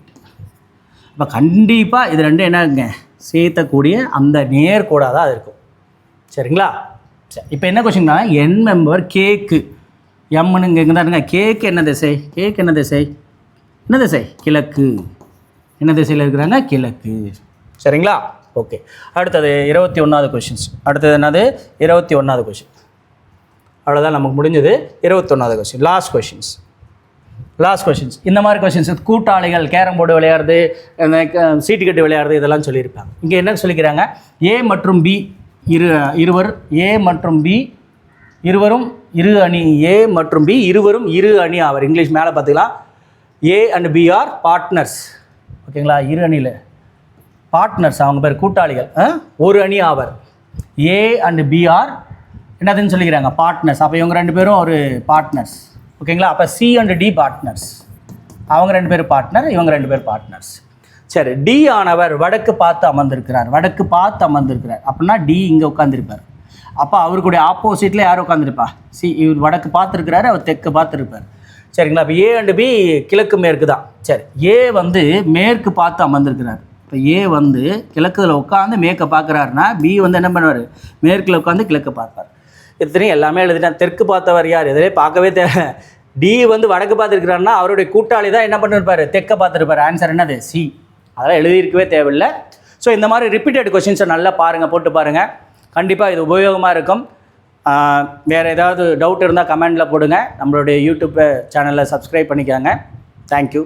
அப்போ கண்டிப்பாக இது ரெண்டும் என்னங்க சேர்த்தக்கூடிய அந்த நேர்கோடாக தான் அது இருக்கும். சரிங்களா? சரி, இப்போ என்ன கொஸ்டின்னா, என் மெம்பர் கேக்கு. எம்னு இங்கே தான் இருங்க. கேக்கு என்ன திசை? கேக்கு என்ன திசை? என்ன திசை? கிழக்கு. என்ன திசையில் இருக்கிறாங்க? கிழக்கு. சரிங்களா? ஓகே, அடுத்தது 21வது கொஷின்ஸ். அடுத்தது என்னது? 21வது கொஷின். அவ்வளோதான், நமக்கு முடிஞ்சது. 21வது கொஷின், லாஸ்ட் கொஷின்ஸ். இந்த மாதிரி கொஷின்ஸ் கூட்டாளிகள் கேரம் போர்டு விளையாடுறது, சீட்டு கட்டு விளையாடுறது, இதெல்லாம் சொல்லியிருப்பாங்க. இங்கே என்ன சொல்லிக்கிறாங்க? ஏ மற்றும் பி இருவர், ஏ மற்றும் பி இருவரும் இரு அணி. ஏ மற்றும் பி இருவரும் இரு அணி ஆவர். இங்கிலீஷ் மேலே பார்த்துக்கலாம். A and B are partners. ஓகேங்களா? இரு அணியில் பார்ட்னர்ஸ், அவங்க பேர் கூட்டாளிகள். ஒரு அணி ஆவர். ஏ அண்ட் பி ஆர் என்னதுன்னு சொல்லிக்கிறாங்க? பார்ட்னர்ஸ். அப்போ இவங்க 2 பேரும் ஒரு பார்ட்னர்ஸ். ஓகேங்களா? அப்போ சி அண்ட் டி பார்ட்னர்ஸ். அவங்க 2 பேர் பார்ட்னர், இவங்க 2 பேர் பார்ட்னர்ஸ். சரி, டி ஆனவர் வடக்கு பார்த்து அமர்ந்திருக்கிறார். அப்படின்னா டி இங்கே உட்காந்துருப்பார். அப்போ அவருக்குடைய ஆப்போசிட்டில் யார் உட்காந்துருப்பா? சி. இவர் வடக்கு பார்த்துருக்கிறாரு, அவர் தெற்கு பார்த்துருப்பார். சரிங்களா? இப்போ ஏ அண்டு பி கிழக்கு மேற்கு தான். சரி, ஏ வந்து மேற்கு பார்த்து அமர்ந்திருக்கிறார். இப்போ ஏ வந்து கிழக்குல உட்காந்து மேற்கை பார்க்குறாருன்னா, பி வந்து என்ன பண்ணுவார்? மேற்கில் உட்காந்து கிழக்கு பார்ப்பார். இத்தனையும் எல்லாமே எழுதிட்டேன். தெற்கு பார்த்தவர் யார்? இதிலே பார்க்கவே தேவை. டி வந்து வடக்கு பார்த்துருக்கிறாருன்னா அவருடைய கூட்டாளி தான் என்ன பண்ணிருப்பார்? தெற்க பார்த்துருப்பார். ஆன்சர் என்னது? சி. அதெல்லாம் எழுதியிருக்கவே தேவையில்லை. ஸோ இந்த மாதிரி ரிப்பீட்டட் கொஷின்ஸை நல்லா பாருங்கள், போட்டு பாருங்கள். கண்டிப்பாக இது உபயோகமாக இருக்கும். வேறு ஏதாவது டவுட் இருந்தால் கமெண்டில் போடுங்க. நம்மளுடைய யூடியூப் சேனலை சப்ஸ்கிரைப் பண்ணிக்கோங்க. தேங்க்யூ.